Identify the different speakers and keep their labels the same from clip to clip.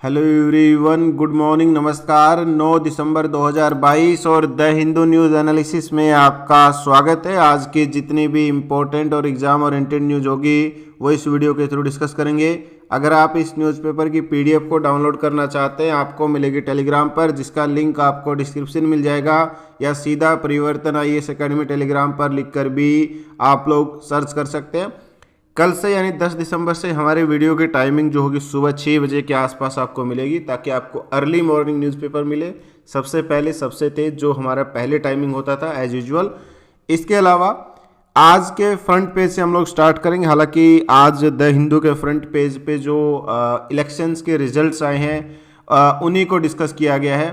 Speaker 1: Hello everyone, good morning, नमस्कार। 9 दिसंबर 2022 और the Hindu news analysis में आपका स्वागत है। आज की जितनी भी इम्पोर्टेंट और एग्जाम ओरिएंटेड न्यूज़ होगी वो इस वीडियो के थ्रू डिस्कस करेंगे। अगर आप इस न्यूज़पेपर की पीडीएफ को डाउनलोड करना चाहते हैं, आपको मिलेगी टेलीग्राम पर, जिसका लिंक आपको डिस्क्रिप्शन मिल जाएगा, या सीधा परिवर्तन आईएएस एकेडमी टेलीग्राम पर लिखकर भी आप लोग सर्च कर सकते हैं। कल से यानी 10 दिसंबर से हमारे वीडियो की टाइमिंग जो होगी सुबह 6 बजे के आसपास आपको मिलेगी, ताकि आपको अर्ली मॉर्निंग न्यूज़पेपर मिले सबसे पहले, सबसे तेज, जो हमारा पहले टाइमिंग होता था एज यूजुअल। इसके अलावा आज के फ्रंट पेज से हम लोग स्टार्ट करेंगे। हालांकि आज द हिंदू के फ्रंट पेज पे जो इलेक्शंस के रिजल्ट्स आए हैं उन्हीं को डिस्कस किया गया है।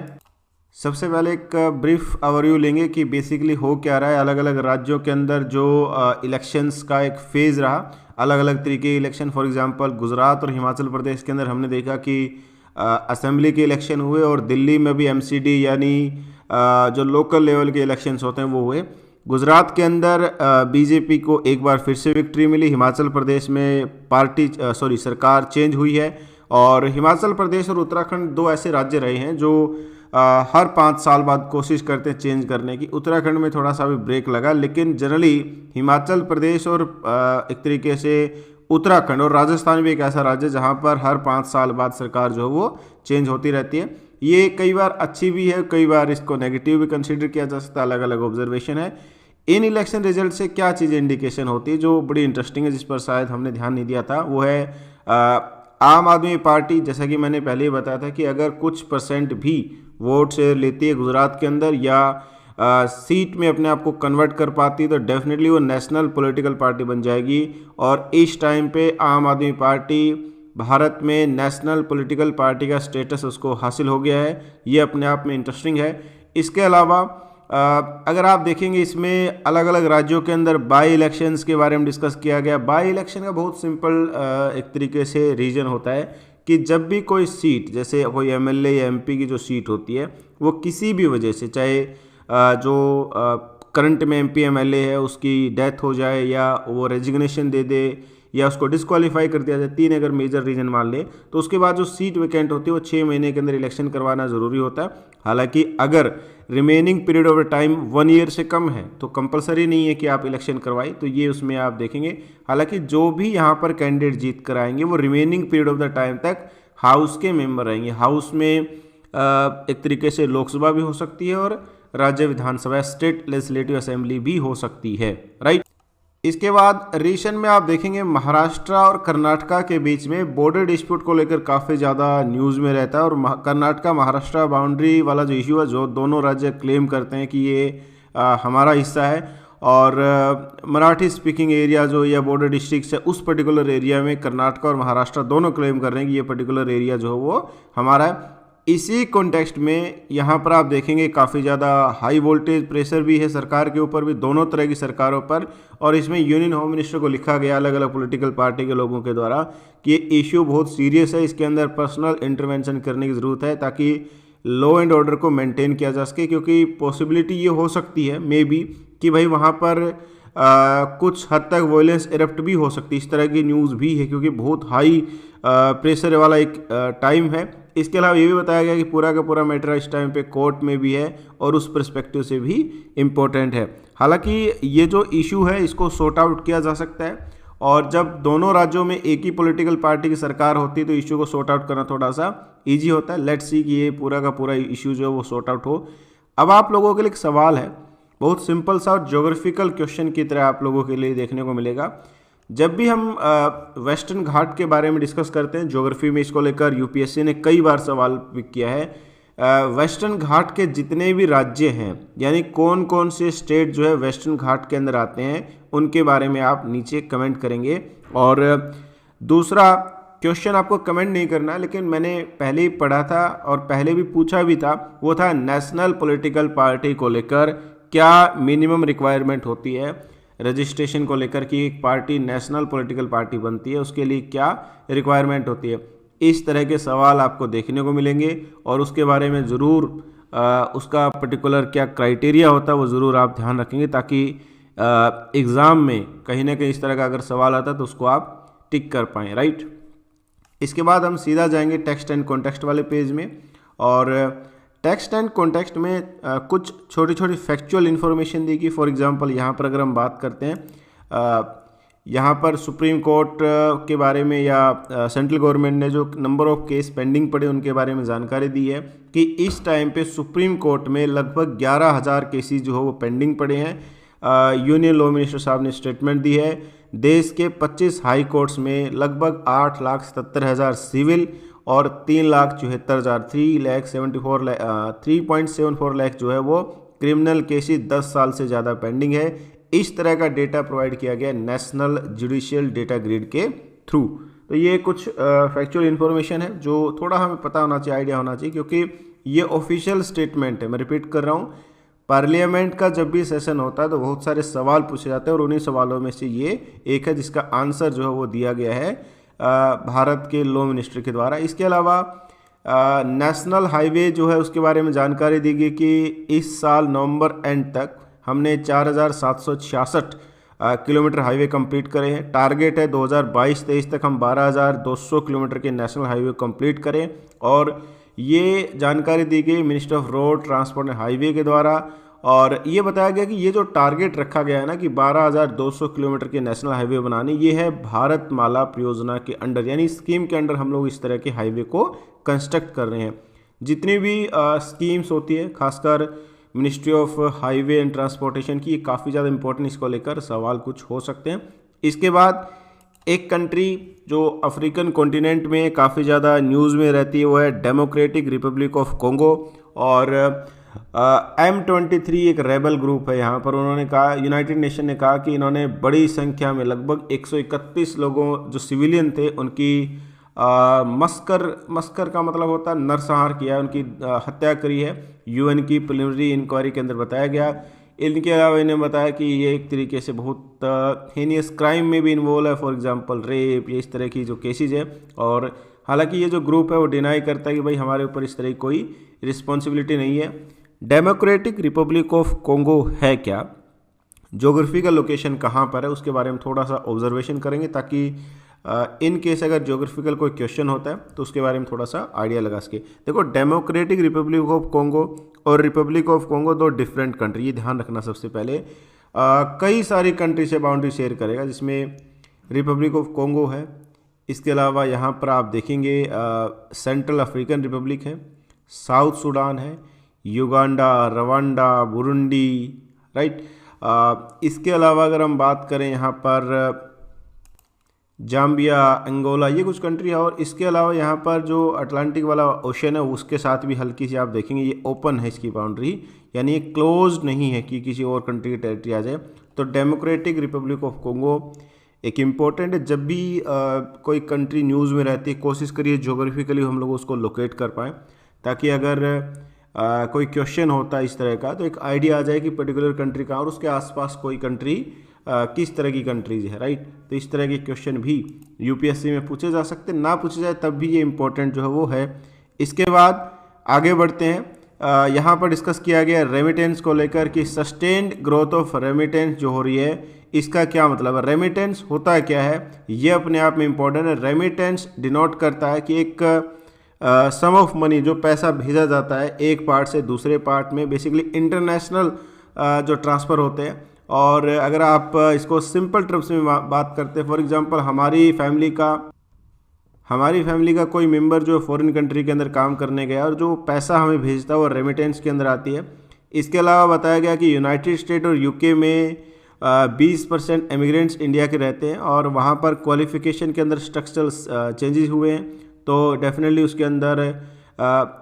Speaker 1: सबसे पहले एक ब्रीफ ओवरव्यू लेंगे कि बेसिकली हो क्या रहा है अलग अलग राज्यों के अंदर। जो इलेक्शंस का एक फेज़ रहा, अलग अलग तरीके के इलेक्शन, फॉर एग्जांपल गुजरात और हिमाचल प्रदेश के अंदर हमने देखा कि असेंबली के इलेक्शन हुए, और दिल्ली में भी एमसीडी यानी जो लोकल लेवल के इलेक्शंस होते हैं वो हुए। गुजरात के अंदर बीजेपी को एक बार फिर से विक्ट्री मिली। हिमाचल प्रदेश में सरकार चेंज हुई है, और हिमाचल प्रदेश और उत्तराखंड दो ऐसे राज्य रहे हैं जो हर 5 साल बाद कोशिश करते हैं चेंज करने की। उत्तराखंड में थोड़ा सा भी ब्रेक लगा, लेकिन जनरली हिमाचल प्रदेश और एक तरीके से उत्तराखंड और राजस्थान भी एक ऐसा राज्य जहां पर हर 5 साल बाद सरकार जो है वो चेंज होती रहती है। ये कई बार अच्छी भी है, कई बार इसको नेगेटिव भी कंसिडर किया जा सकता है, अलग अलग ऑब्जर्वेशन है। इन इलेक्शन रिजल्ट से क्या चीज़ें इंडिकेशन होती है जो बड़ी इंटरेस्टिंग है, जिस पर शायद हमने ध्यान नहीं दिया था, वो है आम आदमी पार्टी। जैसा कि मैंने पहले ही बताया था कि अगर कुछ परसेंट भी वोट शेयर लेती है गुजरात के अंदर, या सीट में अपने आप को कन्वर्ट कर पाती है, तो डेफिनेटली वो नेशनल पॉलिटिकल पार्टी बन जाएगी। और इस टाइम पे आम आदमी पार्टी भारत में नेशनल पॉलिटिकल पार्टी का स्टेटस उसको हासिल हो गया है। ये अपने आप में इंटरेस्टिंग है। इसके अलावा अगर आप देखेंगे इसमें अलग अलग राज्यों के अंदर बाई इलेक्शंस के बारे में डिस्कस किया गया। बाई इलेक्शन का बहुत सिंपल एक तरीके से रीजन होता है कि जब भी कोई सीट, जैसे कोई एमएलए या एमपी की जो सीट होती है, वो किसी भी वजह से, चाहे जो करंट में एमपी एमएलए है उसकी डेथ हो जाए, या वो रेजिग्नेशन दे दे, या उसको डिस्क्वालीफाई कर दिया जाए, 3 अगर मेजर रीजन मान ले, तो उसके बाद जो सीट वैकेंट होती है वो 6 महीने के अंदर इलेक्शन करवाना ज़रूरी होता है। हालांकि अगर remaining period of time 1 year से कम है तो कंपलसरी नहीं है कि आप इलेक्शन करवाएं, तो ये उसमें आप देखेंगे। हालांकि जो भी यहाँ पर कैंडिडेट जीत कर आएंगे वो remaining period of the time तक हाउस के मेंबर रहेंगे। हाउस में एक तरीके से लोकसभा भी हो सकती है और राज्य विधानसभा, स्टेट लेजिस्लेटिव असेंबली भी हो सकती है, राइट। इसके बाद रीशन में आप देखेंगे महाराष्ट्र और कर्नाटका के बीच में बॉर्डर डिस्प्यूट को लेकर काफ़ी ज़्यादा न्यूज़ में रहता है। और कर्नाटका महाराष्ट्र बाउंड्री वाला जो इशू है, जो दोनों राज्य क्लेम करते हैं कि ये हमारा हिस्सा है, और मराठी स्पीकिंग एरिया जो या बॉर्डर डिस्ट्रिक्ट है, उस पर्टिकुलर एरिया में कर्नाटका और महाराष्ट्र दोनों क्लेम कर रहे हैं कि ये पर्टिकुलर एरिया जो है वो हमारा है। इसी कॉन्टेक्स्ट में यहाँ पर आप देखेंगे काफ़ी ज़्यादा हाई वोल्टेज प्रेशर भी है सरकार के ऊपर भी, दोनों तरह की सरकारों पर। और इसमें यूनियन होम मिनिस्टर को लिखा गया अलग अलग पॉलिटिकल पार्टी के लोगों के द्वारा कि ये इशू बहुत सीरियस है, इसके अंदर पर्सनल इंटरवेंशन करने की ज़रूरत है ताकि लॉ एंड ऑर्डर को मेंटेन किया जा सके। क्योंकि पॉसिबिलिटी ये हो सकती है मे बी कि भाई वहाँ पर कुछ हद तक वॉयलेंस इरप्ट भी हो सकती है। इस तरह की न्यूज़ भी है, क्योंकि बहुत हाई प्रेशर वाला एक टाइम है। इसके अलावा ये भी बताया गया कि पूरा का पूरा मैटर इस टाइम पे कोर्ट में भी है, और उस पर्सपेक्टिव से भी इम्पोर्टेंट है। हालांकि ये जो इशू है इसको सॉर्ट आउट किया जा सकता है, और जब दोनों राज्यों में एक ही पॉलिटिकल पार्टी की सरकार होती है तो इशू को सॉर्ट आउट करना थोड़ा सा ईजी होता है। लेट्स सी कि ये पूरा का पूरा इशू जो है वो सॉर्ट आउट हो। अब आप लोगों के लिए एक सवाल है, बहुत सिंपल सा और ज्योग्राफिकल क्वेश्चन की तरह आप लोगों के लिए देखने को मिलेगा। जब भी हम वेस्टर्न घाट के बारे में डिस्कस करते हैं ज्योग्राफी में, इसको लेकर यूपीएससी ने कई बार सवाल पिक किया है। वेस्टर्न घाट के जितने भी राज्य हैं, यानी कौन कौन से स्टेट जो है वेस्टर्न घाट के अंदर आते हैं, उनके बारे में आप नीचे कमेंट करेंगे। और दूसरा क्वेश्चन आपको कमेंट नहीं करना है, लेकिन मैंने पहले ही पढ़ा था और पहले भी पूछा भी था, वो था नेशनल पॉलिटिकल पार्टी को लेकर क्या मिनिमम रिक्वायरमेंट होती है रजिस्ट्रेशन को लेकर कि एक पार्टी नेशनल पॉलिटिकल पार्टी बनती है, उसके लिए क्या रिक्वायरमेंट होती है। इस तरह के सवाल आपको देखने को मिलेंगे, और उसके बारे में ज़रूर उसका पर्टिकुलर क्या क्राइटेरिया होता है वो ज़रूर आप ध्यान रखेंगे, ताकि एग्ज़ाम में कहीं ना कहीं इस तरह का अगर सवाल आता है तो उसको आप टिक कर पाएँ, राइट। इसके बाद हम सीधा जाएंगे टेक्स्ट एंड कॉन्टेक्स्ट वाले पेज में, और टेक्स्ट एंड कॉन्टेक्स्ट में कुछ छोटी छोटी फैक्चुअल इन्फॉर्मेशन दी गई। फॉर एग्जांपल यहाँ पर अगर हम बात करते हैं, यहाँ पर सुप्रीम कोर्ट के बारे में या सेंट्रल गवर्नमेंट ने जो नंबर ऑफ केस पेंडिंग पड़े उनके बारे में जानकारी दी है कि इस टाइम पे सुप्रीम कोर्ट में लगभग 11,000 केसेस जो हो वो पेंडिंग पड़े हैं। यूनियन लॉ मिनिस्टर साहब ने स्टेटमेंट दी है। देश के 25 हाई कोर्ट्स में लगभग 8,77,000 सिविल और 3,74,000 3.74 लाख जो है वो क्रिमिनल केसेस 10 साल से ज़्यादा पेंडिंग है। इस तरह का डेटा प्रोवाइड किया गया नेशनल जुडिशियल डेटा ग्रिड के थ्रू। तो ये कुछ फैक्चुअल इन्फॉर्मेशन है जो थोड़ा हमें पता होना चाहिए, आइडिया होना चाहिए, क्योंकि ये ऑफिशियल स्टेटमेंट है। मैं रिपीट कर रहा हूँ, पार्लियामेंट का जब भी सेशन होता है तो बहुत सारे सवाल पूछे जाते हैं और उन्हीं सवालों में से ये एक है जिसका आंसर जो है वो दिया गया है भारत के लॉ मिनिस्टर के द्वारा। इसके अलावा नेशनल हाईवे जो है उसके बारे में जानकारी दी गई कि इस साल नवंबर एंड तक हमने 4,766 किलोमीटर हाईवे कंप्लीट करे हैं। टारगेट है 2022-23 तक हम 12,200 किलोमीटर के नेशनल हाईवे कंप्लीट करें, और ये जानकारी दी गई minister of road transport and highway के द्वारा। और ये बताया गया कि ये जो टारगेट रखा गया है ना कि 12,200 किलोमीटर के नेशनल हाईवे बनाने, ये है भारत माला परियोजना के अंडर, यानी स्कीम के अंडर हम लोग इस तरह के हाईवे को कंस्ट्रक्ट कर रहे हैं। जितनी भी स्कीम्स होती है, खासकर ministry of highway and transportation की, ये काफ़ी ज़्यादा इंपॉर्टेंट, इसको लेकर सवाल कुछ हो सकते हैं। इसके बाद एक कंट्री जो अफ्रीकन कॉन्टिनेंट में काफ़ी ज़्यादा न्यूज़ में रहती है वो है डेमोक्रेटिक रिपब्लिक ऑफ कोंगो। और M23 एक रेबल ग्रुप है यहाँ पर। उन्होंने कहा, यूनाइटेड नेशन ने कहा कि इन्होंने बड़ी संख्या में लगभग 131 लोगों जो सिविलियन थे उनकी मस्कर का मतलब होता है नरसंहार किया, उनकी हत्या करी है। UN की प्रिलिमिनरी इंक्वायरी के अंदर बताया गया। इनके अलावा इन्हें बताया कि ये एक तरीके से बहुत हेनियस क्राइम में भी इन्वॉल्व है, फॉर एग्जांपल रेप, ये इस तरह की जो केसेज है। और हालांकि ये जो ग्रुप है वो डिनाई करता है कि भाई हमारे ऊपर इस तरह की कोई रिस्पॉन्सिबिलिटी नहीं है। डेमोक्रेटिक रिपब्लिक ऑफ कोंगो है क्या, ज्योग्राफिकल लोकेशन कहाँ पर है, उसके बारे में थोड़ा सा ऑब्जर्वेशन करेंगे ताकि इन केस अगर ज्योग्राफिकल कोई क्वेश्चन होता है तो उसके बारे में थोड़ा सा आइडिया लगा सके। देखो, डेमोक्रेटिक रिपब्लिक ऑफ कोंगो और रिपब्लिक ऑफ कोंगो दो डिफरेंट कंट्री, ये ध्यान रखना सबसे पहले। कई सारी कंट्री से बाउंड्री शेयर करेगा, जिसमें रिपब्लिक ऑफ कोंगो है। इसके अलावा यहाँ पर आप देखेंगे सेंट्रल अफ्रीकन रिपब्लिक है, साउथ सूडान है, युगांडा, रवांडा, बुरुंडी, राइट। इसके अलावा अगर हम बात करें यहाँ पर जाम्बिया, अंगोला, ये कुछ कंट्री है। और इसके अलावा यहाँ पर जो अटलांटिक वाला ओशन है उसके साथ भी हल्की सी आप देखेंगे ये ओपन है इसकी बाउंड्री, यानी ये क्लोज नहीं है कि किसी और कंट्री की टेरिटरी आ जाए। तो डेमोक्रेटिक रिपब्लिक ऑफ कोंगो एक इम्पॉर्टेंट है। जब भी कोई कंट्री न्यूज़ में रहती है, कोशिश करिए ज्योग्राफिकली हम लोग उसको लोकेट कर पाएँ, ताकि अगर कोई क्वेश्चन होता है इस तरह का तो एक आइडिया आ जाए कि पर्टिकुलर कंट्री का और उसके आसपास कोई कंट्री किस तरह की कंट्रीज है, राइट। तो इस तरह के क्वेश्चन भी UPSC में पूछे जा सकते, ना पूछे जाए तब भी ये इम्पोर्टेंट जो है वो है। इसके बाद आगे बढ़ते हैं, यहाँ पर डिस्कस किया गया रेमिटेंस को लेकर कि सस्टेन्ड ग्रोथ ऑफ रेमिटेंस जो हो रही है इसका क्या मतलब है। रेमिटेंस होता क्या है, ये अपने आप में इम्पोर्टेंट है। रेमिटेंस डिनोट करता है कि एक सम ऑफ मनी, जो पैसा भेजा जाता है एक पार्ट से दूसरे पार्ट में, बेसिकली इंटरनेशनल जो ट्रांसफ़र होते हैं। और अगर आप इसको सिंपल टर्म्स में बात करते हैं, फॉर एग्जांपल हमारी फैमिली का कोई मेंबर जो फॉरेन कंट्री के अंदर काम करने गया और जो पैसा हमें भेजता है वो रेमिटेंस के अंदर आती है। इसके अलावा बताया गया कि यूनाइटेड स्टेट और UK में 20% इमिग्रेंट्स इंडिया के रहते हैं और वहाँ पर क्वालिफिकेशन के अंदर स्ट्रक्चरल चेंजेस हुए हैं, तो डेफिनेटली उसके अंदर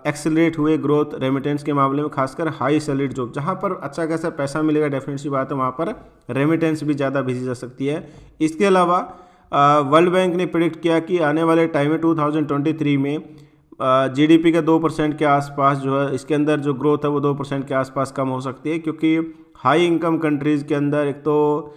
Speaker 1: एक्सेलरेट हुए ग्रोथ रेमिटेंस के मामले में, खासकर हाई सैलरीड जॉब जहाँ पर अच्छा खासा पैसा मिलेगा, डेफिनेट सी बात है वहाँ पर रेमिटेंस भी ज़्यादा भेजी जा सकती है। इसके अलावा वर्ल्ड बैंक ने प्रिडिक्ट किया कि आने वाले टाइम में 2023 में GDP का 2% के आसपास जो है इसके अंदर जो ग्रोथ है वो 2% के आसपास कम हो सकती है, क्योंकि हाई इनकम कंट्रीज़ के अंदर एक तो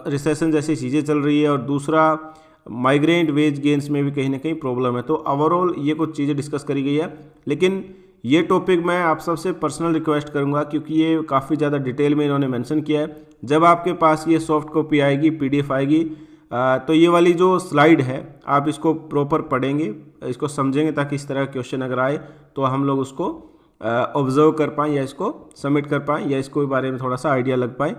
Speaker 1: रिसेशन जैसी चीज़ें चल रही है और दूसरा माइग्रेंट वेज गेंस में भी कहीं ना कहीं प्रॉब्लम है। तो ओवरऑल ये कुछ चीज़ें डिस्कस करी गई है, लेकिन ये टॉपिक मैं आप सबसे पर्सनल रिक्वेस्ट करूंगा क्योंकि ये काफ़ी ज़्यादा डिटेल में इन्होंने मेंशन किया है। जब आपके पास ये सॉफ्ट कॉपी आएगी, PDF आएगी, तो ये वाली जो स्लाइड है आप इसको प्रॉपर पढ़ेंगे, इसको समझेंगे, ताकि इस तरह का क्वेश्चन अगर आए तो हम लोग उसको ऑब्जर्व कर पाएँ या इसको सबमिट कर पाएँ या इसको बारे में थोड़ा सा आइडिया लग पाए।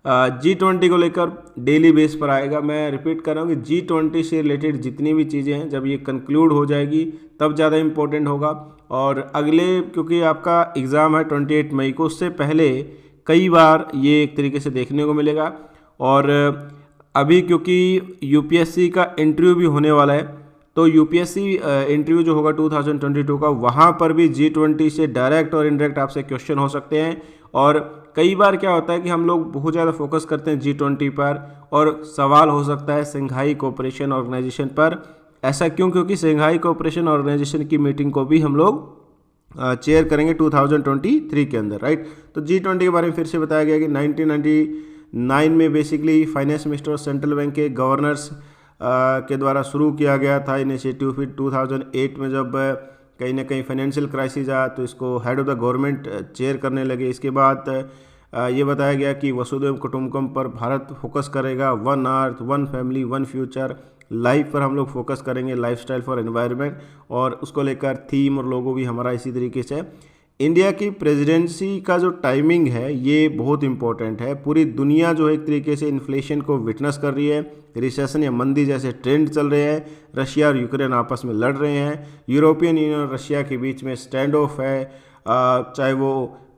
Speaker 1: G20 को लेकर डेली बेस पर आएगा। मैं रिपीट कर रहा हूँ कि G20 से रिलेटेड जितनी भी चीज़ें हैं जब ये कंक्लूड हो जाएगी तब ज़्यादा इम्पोर्टेंट होगा। और अगले, क्योंकि आपका एग्ज़ाम है 28 मई को, उससे पहले कई बार ये एक तरीके से देखने को मिलेगा। और अभी क्योंकि यूपीएससी का इंटरव्यू भी होने वाला है, तो यूपीएससी इंटरव्यू जो होगा 2022 का, वहाँ पर भी G20 से डायरेक्ट और इनडायरेक्ट आपसे क्वेश्चन हो सकते हैं। और कई बार क्या होता है कि हम लोग बहुत ज़्यादा फोकस करते हैं G20 पर और सवाल हो सकता है शंघाई कोऑपरेशन ऑर्गेनाइजेशन पर। ऐसा क्यों? क्योंकि शंघाई कोऑपरेशन ऑर्गेनाइजेशन की मीटिंग को भी हम लोग चेयर करेंगे 2023 के अंदर, राइट। तो G20 के बारे में फिर से बताया गया कि 1999 में बेसिकली फाइनेंस मिनिस्टर और सेंट्रल बैंक के गवर्नर्स के द्वारा शुरू किया गया था इनिशिएटिव। फिर 2008 में जब कहीं ना कहीं फाइनेंशियल क्राइसिस आया तो इसको head of the government chair करने लगे। इसके बाद ये बताया गया कि वसुधैव कुटुंबकम पर भारत फोकस करेगा, one earth, one family, one future, life पर हम लोग फोकस करेंगे, लाइफस्टाइल फॉर एनवायरनमेंट, और उसको लेकर थीम और लोगो भी हमारा इसी तरीके से। इंडिया की प्रेसिडेंसी का जो टाइमिंग है ये बहुत इंपॉर्टेंट है। पूरी दुनिया जो एक तरीके से इन्फ्लेशन को विटनेस कर रही है, रिसेशन या मंदी जैसे ट्रेंड चल रहे हैं, रशिया और यूक्रेन आपस में लड़ रहे हैं, यूरोपियन यूनियन और रशिया के बीच में स्टैंड ऑफ है, चाहे वो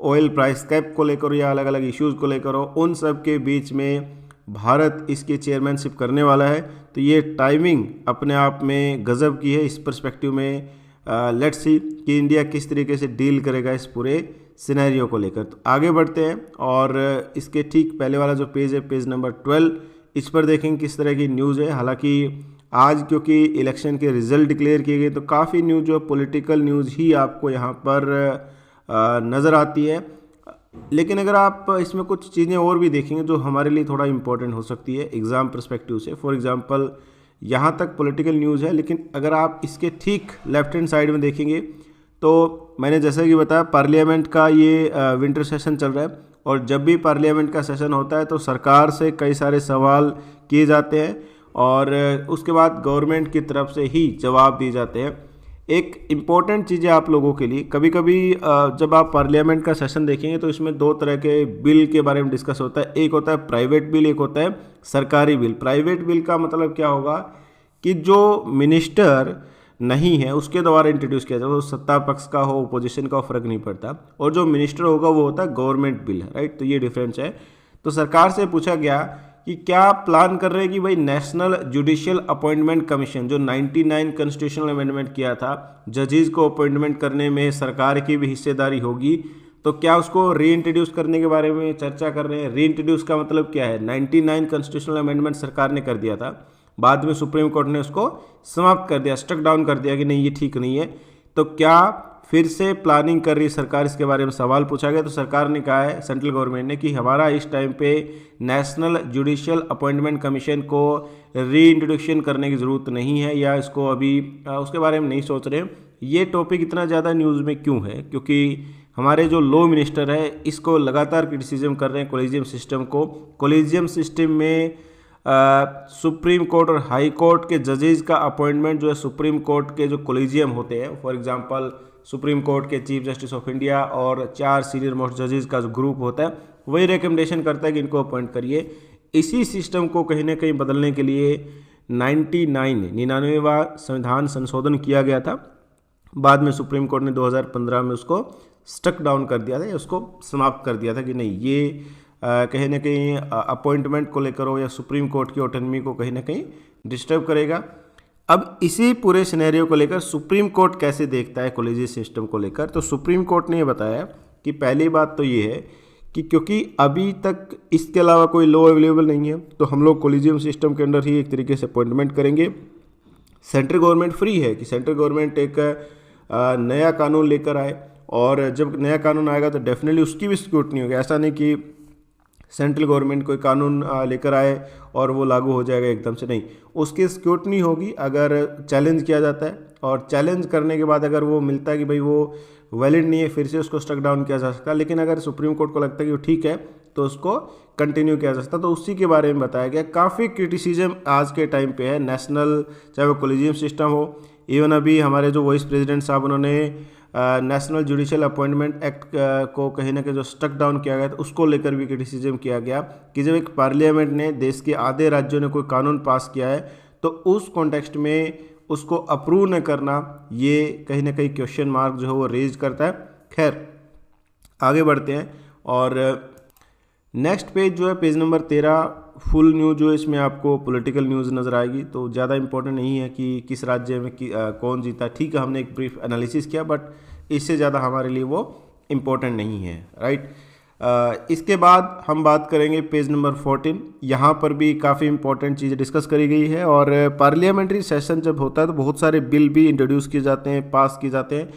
Speaker 1: ऑयल प्राइस कैप को लेकर या अलग अलग इश्यूज़ को लेकर हो, उन सब के बीच में भारत इसकी चेयरमैनशिप करने वाला है। तो ये टाइमिंग अपने आप में गजब की है। इस पर्सपेक्टिव में लेट्स सी कि इंडिया किस तरीके से डील करेगा इस पूरे सिनेरियो को लेकर। तो आगे बढ़ते हैं और इसके ठीक पहले वाला जो पेज है, पेज नंबर 12, इस पर देखेंगे किस तरह की न्यूज़ है। हालांकि आज क्योंकि इलेक्शन के रिजल्ट डिक्लेयर किए गए तो काफ़ी न्यूज़ जो पॉलिटिकल न्यूज़ ही आपको यहाँ पर नज़र आती है, लेकिन अगर आप इसमें कुछ चीज़ें और भी देखेंगे जो हमारे लिए थोड़ा इंपॉर्टेंट हो सकती है एग्ज़ाम पर्सपेक्टिव से। फॉर एग्जांपल यहाँ तक पॉलिटिकल न्यूज़ है, लेकिन अगर आप इसके ठीक लेफ्ट हैंड साइड में देखेंगे तो मैंने जैसा कि बताया पार्लियामेंट का ये विंटर सेशन चल रहा है, और जब भी पार्लियामेंट का सेशन होता है तो सरकार से कई सारे सवाल किए जाते हैं और उसके बाद गवर्नमेंट की तरफ से ही जवाब दिए जाते हैं। एक इम्पॉर्टेंट चीज़ है आप लोगों के लिए, कभी कभी जब आप पार्लियामेंट का सेशन देखेंगे तो इसमें दो तरह के बिल के बारे में डिस्कस होता है। एक होता है प्राइवेट बिल, एक होता है सरकारी बिल। प्राइवेट बिल का मतलब क्या होगा कि जो मिनिस्टर नहीं है उसके द्वारा इंट्रोड्यूस किया जाए, वो सत्ता पक्ष का हो, अपोजिशन का हो, फर्क नहीं पड़ता, और जो मिनिस्टर होगा वो होता है गवर्नमेंट बिल, राइट। तो ये डिफरेंस है। तो सरकार से पूछा गया कि क्या प्लान कर रहे हैं कि भाई नेशनल जुडिशियल अपॉइंटमेंट कमीशन, जो 99 कॉन्स्टिट्यूशनल अमेंडमेंट किया था, जजेस को अपॉइंटमेंट करने में सरकार की भी हिस्सेदारी होगी, तो क्या उसको री इंट्रोड्यूस करने के बारे में चर्चा कर रहे हैं। री इंट्रोड्यूस का मतलब क्या है? 99 कॉन्स्टिट्यूशनल अमेंडमेंट सरकार ने कर दिया था, बाद में सुप्रीम कोर्ट ने उसको समाप्त कर दिया, स्ट्रक डाउन कर दिया कि नहीं ये ठीक नहीं है। तो क्या फिर से प्लानिंग कर रही सरकार, इसके बारे में सवाल पूछा गया। तो सरकार ने कहा है, सेंट्रल गवर्नमेंट ने, कि हमारा इस टाइम पे नेशनल जुडिशियल अपॉइंटमेंट कमीशन को री इंट्रोडक्शन करने की ज़रूरत नहीं है, या इसको अभी उसके बारे में नहीं सोच रहे। ये टॉपिक इतना ज़्यादा न्यूज़ में क्यों है? क्योंकि हमारे जो लॉ मिनिस्टर है इसको लगातार क्रिटिसिज्म कर रहे हैं कोलिजियम सिस्टम को। कोलिजियम सिस्टम में सुप्रीम कोर्ट और हाई कोर्ट के जजेस का अपॉइंटमेंट जो है सुप्रीम कोर्ट के जो कोलिजियम होते हैं, फॉर एग्जांपल सुप्रीम कोर्ट के चीफ जस्टिस ऑफ इंडिया और 4 सीनियर मोस्ट जजेस का जो ग्रुप होता है, वही रिकमेंडेशन करता है कि इनको अपॉइंट करिए। इसी सिस्टम को कहीं ना कहीं बदलने के लिए 99वां संविधान संशोधन किया गया था। बाद में सुप्रीम कोर्ट ने 2015 में उसको स्टक डाउन कर दिया था, या उसको समाप्त कर दिया था कि नहीं ये कहीं ना कहीं अपॉइंटमेंट को लेकर हो या सुप्रीम कोर्ट की ऑटोनॉमी को कहीं ना कहीं डिस्टर्ब करेगा। अब इसी पूरे सिनेरियो को लेकर सुप्रीम कोर्ट कैसे देखता है कोलिजियम सिस्टम को लेकर, तो सुप्रीम कोर्ट ने ये बताया कि पहली बात तो ये है कि क्योंकि अभी तक इसके अलावा कोई लॉ अवेलेबल नहीं है, तो हम लोग कोलिजियम सिस्टम के अंदर ही एक तरीके से अपॉइंटमेंट करेंगे। सेंट्रल गवर्नमेंट फ्री है कि सेंट्रल गवर्नमेंट एक नया कानून लेकर आए, और जब नया कानून आएगा तो डेफिनेटली उसकी भी स्क्रूटनी होगी। ऐसा नहीं कि सेंट्रल गवर्नमेंट कोई कानून लेकर आए और वो लागू हो जाएगा एकदम से, नहीं। उसकी स्क्रूटनी होगी अगर चैलेंज किया जाता है, और चैलेंज करने के बाद अगर वो मिलता है कि भाई वो वैलिड नहीं है, फिर से उसको स्ट्रक डाउन किया जा सकता है। लेकिन अगर सुप्रीम कोर्ट को लगता है कि वो ठीक है तो उसको कंटिन्यू किया जा सकता है। तो उसी के बारे में बताया गया। काफ़ी क्रिटिसिज्म आज के टाइम पे है नेशनल, चाहे वो कोलिजियम सिस्टम हो, इवन अभी हमारे जो वाइस प्रेसिडेंट साहब उन्होंने नेशनल जुडिशियल अपॉइंटमेंट एक्ट को कहीं ना कहीं जो स्टक डाउन किया गया था उसको लेकर भी क्रिटिसिज्म किया गया कि जब एक पार्लियामेंट ने देश के आधे राज्यों ने कोई कानून पास किया है तो उस कॉन्टेक्स्ट में उसको अप्रूव न करना, ये कहीं ना कहीं क्वेश्चन मार्क जो है वो रेज करता है। खैर आगे बढ़ते हैं, और नेक्स्ट पेज जो है पेज नंबर 13, फुल न्यूज़ जो है इसमें आपको पॉलिटिकल न्यूज़ नज़र आएगी। तो ज़्यादा इंपॉर्टेंट नहीं है कि किस राज्य में कौन जीता, ठीक है हमने एक ब्रीफ एनालिसिस किया, बट इससे ज़्यादा हमारे लिए वो इम्पोर्टेंट नहीं है, राइट। इसके बाद हम बात करेंगे पेज नंबर 14। यहाँ पर भी काफ़ी इंपॉर्टेंट चीज़ें डिस्कस करी गई है। और पार्लियामेंट्री सेशन जब होता है तो बहुत सारे बिल भी इंट्रोड्यूस किए जाते हैं, पास किए जाते हैं।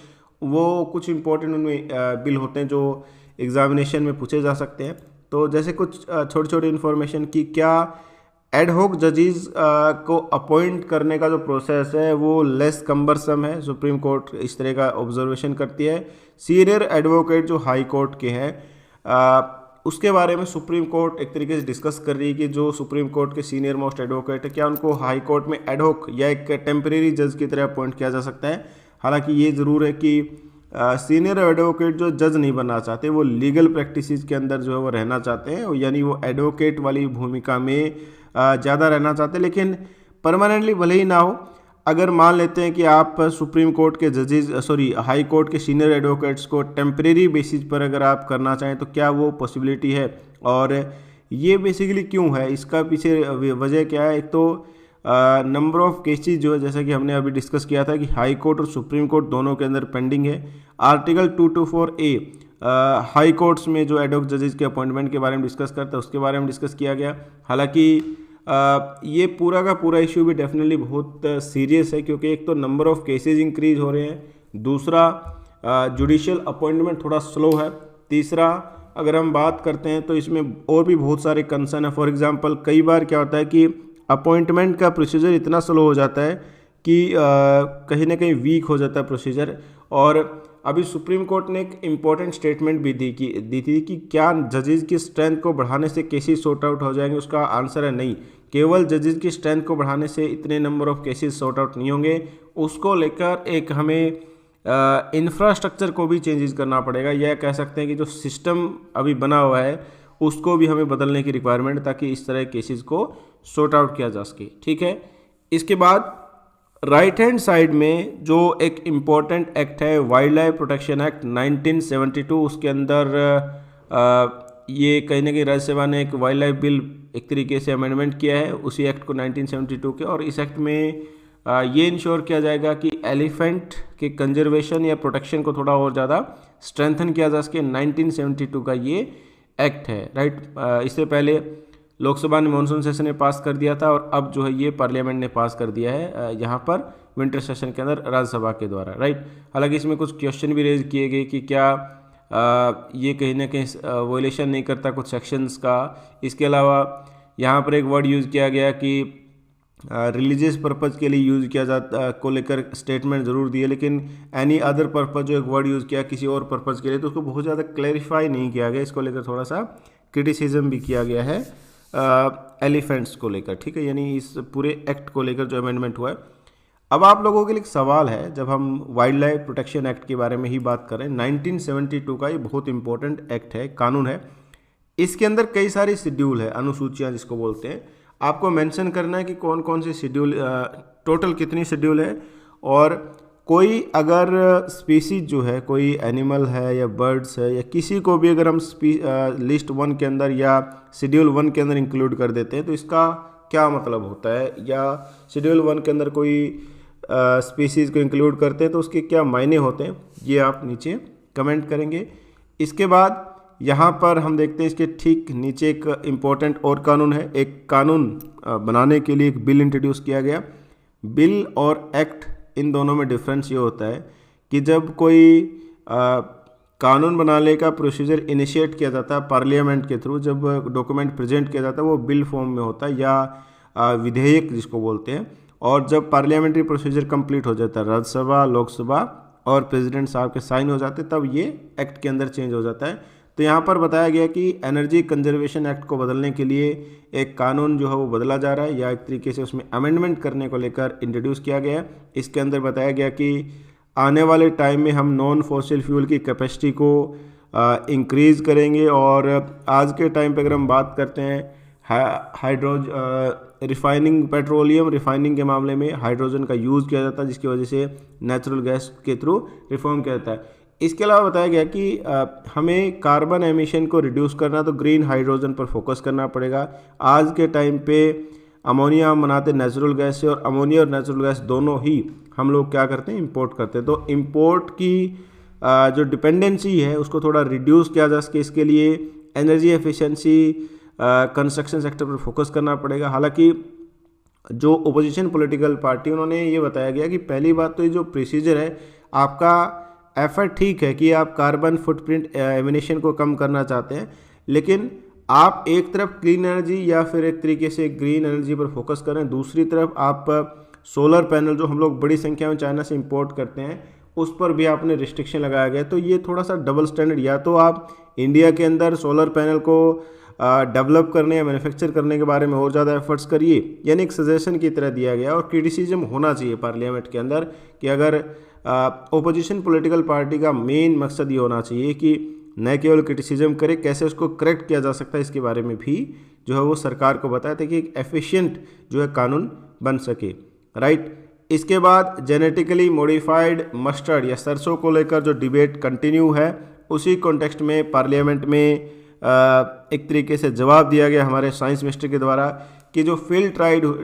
Speaker 1: वो कुछ इंपॉर्टेंट उनमें बिल होते हैं जो एग्जामिनेशन में पूछे जा सकते हैं। तो जैसे कुछ छोटी छोटी इन्फॉर्मेशन की, क्या एडहॉक जजेस को अपॉइंट करने का जो प्रोसेस है वो लेस कम्बरसम है, सुप्रीम कोर्ट इस तरह का ऑब्जर्वेशन करती है। सीनियर एडवोकेट जो हाई कोर्ट के हैं उसके बारे में सुप्रीम कोर्ट एक तरीके से डिस्कस कर रही है कि जो सुप्रीम कोर्ट के सीनियर मोस्ट एडवोकेट है क्या उनको हाई कोर्ट में एडहॉक या एक टेम्परेरी जज की तरह अपॉइंट किया जा सकता है। हालांकि ये ज़रूर है कि सीनियर एडवोकेट जो जज नहीं बनना चाहते, वो लीगल प्रैक्टिसेस के अंदर जो है वो रहना चाहते हैं, यानी वो एडवोकेट वाली भूमिका में ज़्यादा रहना चाहते हैं। लेकिन परमानेंटली भले ही ना हो, अगर मान लेते हैं कि आप सुप्रीम कोर्ट के जजेस हाई कोर्ट के सीनियर एडवोकेट्स को टेम्परेरी बेसिस पर अगर आप करना चाहें तो क्या वो पॉसिबिलिटी है, और ये बेसिकली क्यों है, इसका पीछे वजह क्या है। एक तो नंबर ऑफ केसेस जो है, जैसा कि हमने अभी डिस्कस किया था कि हाई कोर्ट और सुप्रीम कोर्ट दोनों के अंदर पेंडिंग है। आर्टिकल 224A हाई कोर्ट्स में जो एडहॉक जजेस के अपॉइंटमेंट के बारे में डिस्कस करता है उसके बारे में डिस्कस किया गया। हालांकि ये पूरा का पूरा इशू भी डेफिनेटली बहुत सीरियस है, क्योंकि एक तो नंबर ऑफ केसेस इंक्रीज हो रहे हैं, दूसरा जुडिशियल अपॉइंटमेंट थोड़ा स्लो है, तीसरा अगर हम बात करते हैं तो इसमें और भी बहुत सारे कंसर्न है। फॉर एग्जांपल कई बार क्या होता है कि अपॉइंटमेंट का प्रोसीजर इतना स्लो हो जाता है कि कहीं ना कहीं वीक हो जाता है प्रोसीजर। और अभी सुप्रीम कोर्ट ने एक इम्पॉर्टेंट स्टेटमेंट भी दी थी कि क्या जजेस की स्ट्रेंथ को बढ़ाने से केसेस सॉर्ट आउट हो जाएंगे। उसका आंसर है नहीं, केवल जजेस की स्ट्रेंथ को बढ़ाने से इतने number of cases sort out नहीं होंगे। उसको लेकर एक हमें इंफ्रास्ट्रक्चर को भी चेंजेस करना पड़ेगा, यह कह सकते हैं कि जो सिस्टम अभी बना हुआ है उसको भी हमें बदलने की रिक्वायरमेंट, ताकि इस तरह केसेस को सॉर्ट आउट किया जा सके, ठीक है। इसके बाद राइट हैंड साइड में जो एक इम्पॉर्टेंट एक्ट है वाइल्ड लाइफ प्रोटेक्शन एक्ट 1972, उसके अंदर ये कहीं ना कहीं राज्यसभा ने एक वाइल्ड लाइफ बिल एक तरीके से अमेंडमेंट किया है उसी एक्ट को 1972 के। और इस एक्ट में ये इंश्योर किया जाएगा कि एलिफेंट के कंजर्वेशन या प्रोटेक्शन को थोड़ा और ज़्यादा स्ट्रेंथन किया जा सके। 1972 का ये एक्ट है, राइट। इससे पहले लोकसभा ने मानसून सेशन में पास कर दिया था, और अब जो है ये पार्लियामेंट ने पास कर दिया है यहाँ पर विंटर सेशन के अंदर राज्यसभा के द्वारा, राइट। हालांकि इसमें कुछ क्वेश्चन भी रेज किए गए कि क्या ये कहीं ना कहीं वोलेशन नहीं करता कुछ सेक्शंस का। इसके अलावा यहाँ पर एक वर्ड यूज़ किया गया कि रिलीजियस पर्पज़ के लिए यूज़ किया जाता को लेकर स्टेटमेंट ज़रूर दिए, लेकिन एनी अदर पर्पज़ जो एक वर्ड यूज़ किया किसी और पर्पज़ के लिए, तो उसको बहुत ज़्यादा क्लैरिफाई नहीं किया गया। इसको लेकर थोड़ा सा क्रिटिसिज्म भी किया गया है एलिफेंट्स को लेकर, ठीक है, यानी इस पूरे एक्ट को लेकर जो अमेंडमेंट हुआ है। अब आप लोगों के लिए एक सवाल है, जब हम वाइल्ड लाइफ प्रोटेक्शन एक्ट के बारे में ही बात करें, 1972 का ये बहुत इंपॉर्टेंट एक्ट है, कानून है। इसके अंदर कई सारी शेड्यूल है, अनुसूचियाँ जिसको बोलते हैं। आपको मेंशन करना है कि कौन कौन से शेड्यूल, टोटल कितनी शेड्यूल है, और कोई अगर स्पीसीज जो है, कोई एनिमल है या बर्ड्स है या किसी को भी अगर हम लिस्ट 1 के अंदर या शेड्यूल 1 के अंदर इंक्लूड कर देते हैं तो इसका क्या मतलब होता है, या शेड्यूल 1 के अंदर कोई स्पीसीज़ को इंक्लूड करते हैं तो उसके क्या मायने होते हैं, ये आप नीचे कमेंट करेंगे। इसके बाद यहाँ पर हम देखते हैं इसके ठीक नीचे एक इम्पॉर्टेंट और कानून है। एक कानून बनाने के लिए एक बिल इंट्रोड्यूस किया गया। बिल और एक्ट इन दोनों में डिफरेंस ये होता है कि जब कोई कानून बनाने का प्रोसीजर इनिशिएट किया जाता है पार्लियामेंट के थ्रू। जब डॉक्यूमेंट प्रेजेंट किया जाता है वो बिल फॉर्म में होता है या विधेयक जिसको बोलते हैं, और जब पार्लियामेंट्री प्रोसीजर कंप्लीट हो जाता है, राज्यसभा, लोकसभा और प्रेसिडेंट साहब के साइन हो जाते, तब ये एक्ट के अंदर चेंज हो जाता है। तो यहाँ पर बताया गया कि एनर्जी कंजर्वेशन एक्ट को बदलने के लिए एक कानून जो है वो बदला जा रहा है, या एक तरीके से उसमें अमेंडमेंट करने को लेकर इंट्रोड्यूस किया गया है। इसके अंदर बताया गया कि आने वाले टाइम में हम नॉन फॉसिल फ्यूल की कैपेसिटी को इंक्रीज़ करेंगे, और आज के टाइम पे अगर हम बात करते हैं रिफाइनिंग, पेट्रोलियम रिफाइनिंग के मामले में हाइड्रोजन का यूज़ किया जाता है, जिसकी वजह से नेचुरल गैस के थ्रू रिफॉर्म किया जाता है। इसके अलावा बताया गया कि हमें कार्बन एमिशन को रिड्यूस करना तो ग्रीन हाइड्रोजन पर फोकस करना पड़ेगा। आज के टाइम पे अमोनिया हम बनाते नेचुरल गैस से, और अमोनिया और नेचुरल गैस दोनों ही हम लोग क्या करते हैं, इंपोर्ट करते हैं। तो इंपोर्ट की जो डिपेंडेंसी है उसको थोड़ा रिड्यूस किया जा सके, इसके लिए एनर्जी एफिशिएंसी कंस्ट्रक्शन सेक्टर पर फोकस करना पड़ेगा। हालांकि जो ओपोजिशन पॉलिटिकल पार्टी, उन्होंने ये बताया गया कि पहली बात तो ये जो प्रोसीजर है, आपका एफर्ट ठीक है कि आप कार्बन फुटप्रिंट एमिशन को कम करना चाहते हैं, लेकिन आप एक तरफ क्लीन एनर्जी या फिर एक तरीके से ग्रीन एनर्जी पर फोकस करें, दूसरी तरफ आप सोलर पैनल जो हम लोग बड़ी संख्या में चाइना से इंपोर्ट करते हैं उस पर भी आपने रिस्ट्रिक्शन लगाया गया। तो ये थोड़ा सा डबल स्टैंडर्ड, या तो आप इंडिया के अंदर सोलर पैनल को डेवलप करने या मैन्युफैक्चर करने के बारे में और ज़्यादा एफर्ट्स करिए, यानी एक सजेशन की तरह दिया गया। और क्रिटिसिज्म होना चाहिए पार्लियामेंट के अंदर कि अगर ओपोजिशन पॉलिटिकल पार्टी का मेन मकसद ये होना चाहिए कि न केवल क्रिटिसिज्म करे, कैसे उसको करेक्ट किया जा सकता है इसके बारे में भी जो है वो सरकार को बताया ताकि एक एफिशिएंट जो है कानून बन सके, राइट। इसके बाद जेनेटिकली मॉडिफाइड मस्टर्ड या सरसों को लेकर जो डिबेट कंटिन्यू है, उसी कॉन्टेक्स्ट में पार्लियामेंट में एक तरीके से जवाब दिया गया हमारे साइंस मिनिस्टर के द्वारा कि जो फील्ड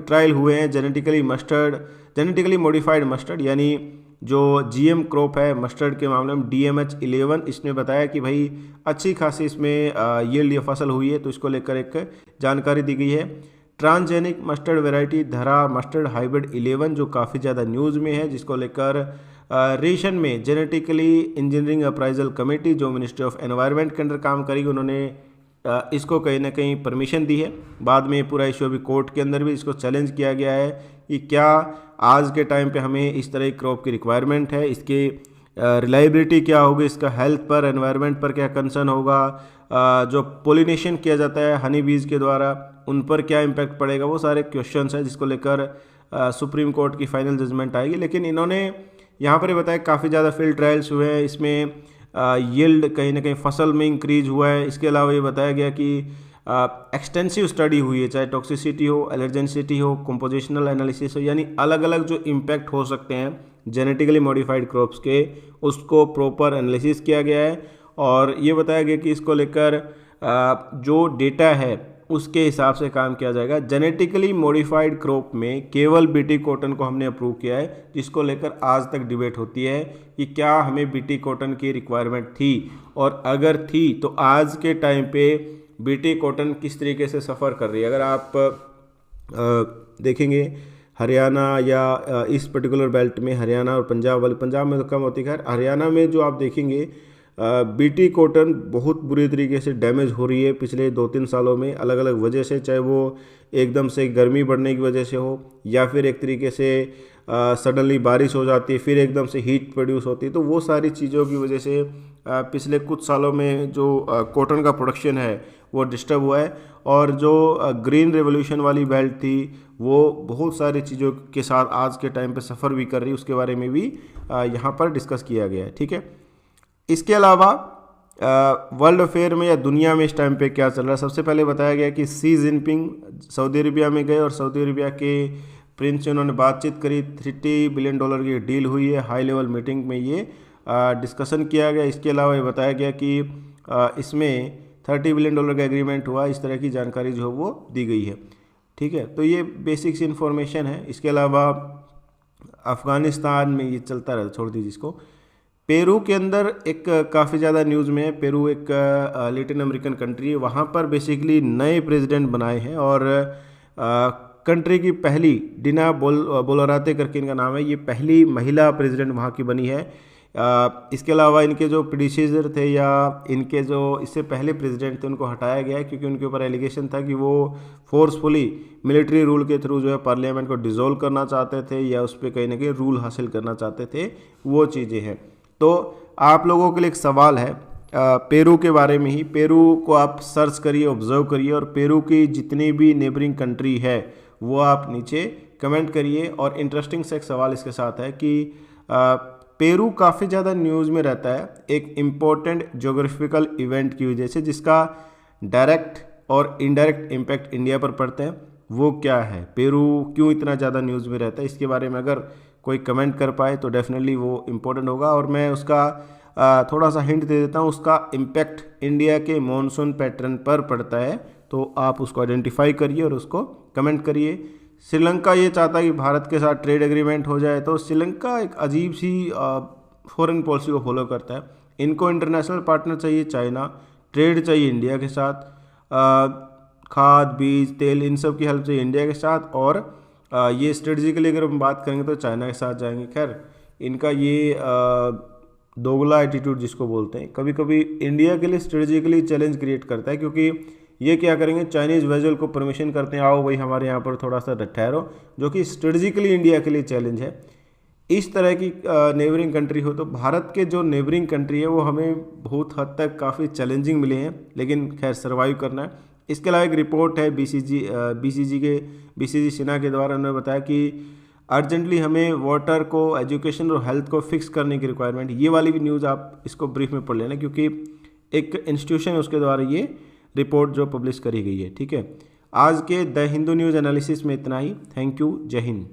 Speaker 1: ट्रायल हुए हैं जेनेटिकली मॉडिफाइड मस्टर्ड, यानी जो जीएम क्रॉप है मस्टर्ड के मामले में DMH11, इसमें बताया कि भाई अच्छी खासी इसमें यील्ड या फसल हुई है, तो इसको लेकर एक जानकारी दी गई है। ट्रांसजेनिक मस्टर्ड वैरायटी धरा मस्टर्ड हाइब्रिड 11 जो काफ़ी ज़्यादा न्यूज़ में है, जिसको लेकर रीशन में जेनेटिकली इंजीनियरिंग अप्राइजल कमेटी जो मिनिस्ट्री ऑफ एनवायरनमेंट के अंदर काम करेगी, उन्होंने इसको कहीं ना कहीं परमिशन दी है। बाद में पूरा इशू अभी कोर्ट के अंदर भी इसको चैलेंज किया गया है कि क्या आज के टाइम पे हमें इस तरह की क्रॉप की रिक्वायरमेंट है, इसकी रिलायबिलिटी क्या होगी, इसका हेल्थ पर, एनवायरनमेंट पर क्या कंसर्न होगा, जो पोलिनेशन किया जाता है हनी बीज के द्वारा उन पर क्या इम्पैक्ट पड़ेगा, वो सारे क्वेश्चंस हैं जिसको लेकर सुप्रीम कोर्ट की फाइनल जजमेंट आएगी। लेकिन इन्होंने यहाँ पर बताया काफ़ी ज़्यादा फील्ड ट्रायल्स हुए हैं, इसमें यील्ड कहीं ना कहीं फसल में इंक्रीज हुआ है। इसके अलावा ये बताया गया कि एक्सटेंसिव स्टडी हुई है, चाहे टॉक्सिसिटी हो, एलर्जेंसिटी हो, कंपोजिशनल एनालिसिस हो, यानी अलग अलग जो इम्पैक्ट हो सकते हैं जेनेटिकली मॉडिफाइड क्रॉप्स के, उसको प्रॉपर एनालिसिस किया गया है। और ये बताया गया कि इसको लेकर जो डेटा है उसके हिसाब से काम किया जाएगा। जेनेटिकली मॉडिफाइड क्रॉप में केवल बीटी कॉटन को हमने अप्रूव किया है, जिसको लेकर आज तक डिबेट होती है कि क्या हमें बीटी कॉटन की रिक्वायरमेंट थी, और अगर थी तो आज के टाइम पे बीटी कॉटन किस तरीके से सफ़र कर रही है। अगर आप देखेंगे हरियाणा या इस पर्टिकुलर बेल्ट में हरियाणा और पंजाब में तो कम होती है, हरियाणा में जो आप देखेंगे बीटी कॉटन बहुत बुरी तरीके से डैमेज हो रही है पिछले 2-3 सालों में, अलग अलग वजह से, चाहे वो एकदम से गर्मी बढ़ने की वजह से हो या फिर एक तरीके से सडनली बारिश हो जाती है, फिर एकदम से हीट प्रोड्यूस होती है, तो वो सारी चीज़ों की वजह से पिछले कुछ सालों में जो कॉटन का प्रोडक्शन है वो डिस्टर्ब हुआ है। और जो ग्रीन रेवोल्यूशन वाली बेल्ट थी वो बहुत सारी चीज़ों के साथ आज के टाइम पे सफ़र भी कर रही है, उसके बारे में भी यहाँ पर डिस्कस किया गया है, ठीक है। इसके अलावा वर्ल्ड अफेयर में या दुनिया में इस टाइम पे क्या चल रहा है, सबसे पहले बताया गया कि शी जिनपिंग सऊदी अरेबिया में गए और सऊदी अरेबिया के प्रिंस से उन्होंने बातचीत करी। $30 बिलियन की डील हुई है, हाई लेवल मीटिंग में ये डिस्कशन किया गया। इसके अलावा ये बताया गया कि इसमें $30 बिलियन का एग्रीमेंट हुआ, इस तरह की जानकारी जो है वो दी गई है, ठीक है। तो ये बेसिक्स इन्फॉर्मेशन है। इसके अलावा अफ़गानिस्तान में ये चलता रहता, छोड़ दीजिए इसको। पेरू के अंदर एक काफ़ी ज़्यादा न्यूज़ में है, पेरू एक लैटिन अमेरिकन कंट्री है, वहाँ पर बेसिकली नए प्रेसिडेंट बनाए हैं और कंट्री की पहली डिना बोलराते करके इनका नाम है, ये पहली महिला प्रेसिडेंट वहाँ की बनी है। इसके अलावा इनके जो प्रीडिसेसर थे या इनके जो इससे पहले प्रेसिडेंट थे उनको हटाया गया है, क्योंकि उनके ऊपर एलिगेशन था कि वो फोर्सफुली मिलिट्री रूल के थ्रू जो है पार्लियामेंट को डिसॉल्व करना चाहते थे या उस पर कहीं ना कहीं रूल हासिल करना चाहते थे, वो चीज़ें हैं। तो आप लोगों के लिए एक सवाल है पेरू के बारे में ही। पेरू को आप सर्च करिए, ऑब्जर्व करिए, और पेरू की जितनी भी नेबरिंग कंट्री है वो आप नीचे कमेंट करिए। और इंटरेस्टिंग से एक सवाल इसके साथ है कि पेरू काफ़ी ज़्यादा न्यूज़ में रहता है एक इम्पॉर्टेंट ज्योग्राफिकल इवेंट की वजह से, जिसका डायरेक्ट और इनडायरेक्ट इम्पैक्ट इंडिया पर पड़ता है। वो क्या है, पेरू क्यों इतना ज़्यादा न्यूज़ में रहता है, इसके बारे में अगर कोई कमेंट कर पाए तो डेफिनेटली वो इम्पोर्टेंट होगा। और मैं उसका थोड़ा सा हिंट दे देता हूँ, उसका इम्पैक्ट इंडिया के मॉनसून पैटर्न पर पड़ता है, तो आप उसको आइडेंटिफाई करिए और उसको कमेंट करिए। श्रीलंका ये चाहता है कि भारत के साथ ट्रेड एग्रीमेंट हो जाए, तो श्रीलंका एक अजीब सी फॉरेन पॉलिसी को फॉलो करता है। इनको इंटरनेशनल पार्टनर चाहिए चाइना, ट्रेड चाहिए इंडिया के साथ, खाद बीज तेल इन सब की हेल्प चाहिए इंडिया के साथ, और ये स्ट्रेटजिकली अगर हम बात करेंगे तो चाइना के साथ जाएंगे। खैर इनका ये दोगला एटीट्यूड जिसको बोलते हैं, कभी कभी इंडिया के लिए स्ट्रेटजिकली चैलेंज क्रिएट करता है, क्योंकि ये क्या करेंगे, चाइनीज़ वेजल को परमिशन करते हैं, आओ भाई हमारे यहाँ पर थोड़ा सा ठहरो, जो कि स्ट्रेटजिकली इंडिया के लिए चैलेंज है। इस तरह की नेबरिंग कंट्री हो तो भारत के जो नेबरिंग कंट्री है वो हमें बहुत हद तक काफ़ी चैलेंजिंग मिले हैं, लेकिन खैर सर्वाइव करना है। इसके अलावा एक रिपोर्ट है बीसीजी सिन्हा के द्वारा, उन्होंने बताया कि अर्जेंटली हमें वाटर को, एजुकेशन और हेल्थ को फिक्स करने की रिक्वायरमेंट। ये वाली भी न्यूज़ आप इसको ब्रीफ में पढ़ लेना, क्योंकि एक इंस्टीट्यूशन है उसके द्वारा ये रिपोर्ट जो पब्लिश करी गई है। ठीक है, आज के द हिंदू न्यूज़ एनालिसिस में इतना ही। थैंक यू, जय हिंद।